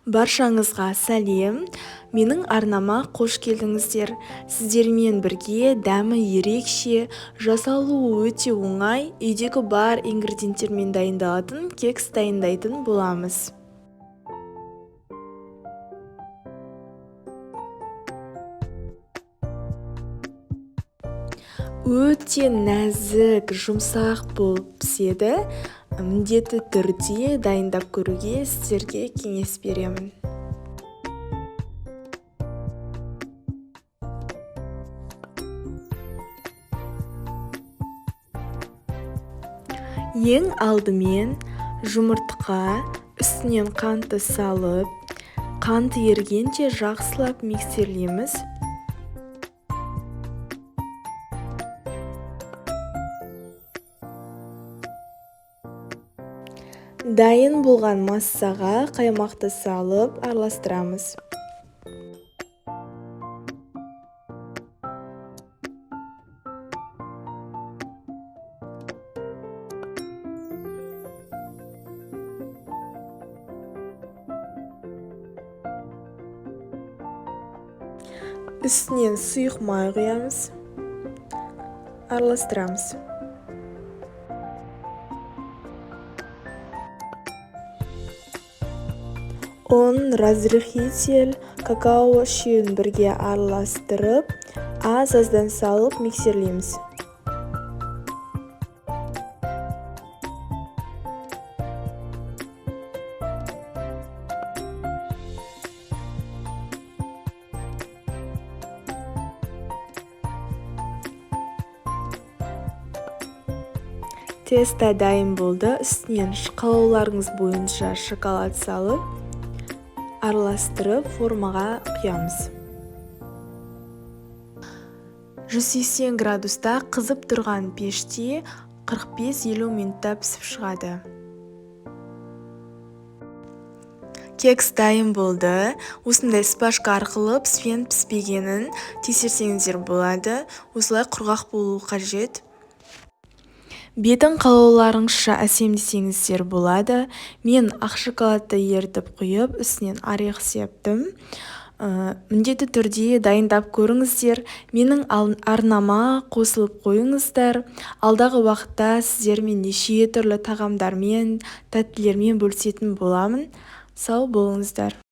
Баршаңызға сәлем. Менің арнама қош келдіңіздер. Сіздермен бірге дәмі ерекше, жасалуы өте оңай, үйдегі бар ингредиенттермен дайындалатын кекс дайындайтын боламыз. Өте нәзік, жұмсақ болып піседі. Міндетті түрде дайындап көруге сіздерге кеңес беремін. Ең алдымен жұмыртқа, үстінен қантты салып, қант ергенше жақсылап миксерлейміз. Дайын болған массаға қаймақты салып араластырамыз. Үстінен сұйық май құямыз, араластырамыз. Он, разрыхитель, какао шүйін бірге араластырып, аз-аздан салып миксерлейміз. Теста дайын болды. Үстінен қалауларыңыз бойынша шоколад салып, араластырып формаға құямыз. 180 градуста қызып тұрған пеште 45-50 минутта пісіп шығады. Кекс дайын болды. Осындай спашка арқылы піспен піспегенін тексерсеңіздер болады. Осылай құрғақ болуы қажет. Бетін қалауларыңызша әсемдесеңіздер болады. Мен ақ шоколадты ерітіп құйып, үстінен орех септім. Міндетті түрде дайындап көріңіздер. Менің арнама қосылып қойыңыздар. Алдағы уақытта сіздермен неше түрлі тағамдармен, тәттілермен бөлісетін боламын. Сау болыңыздар.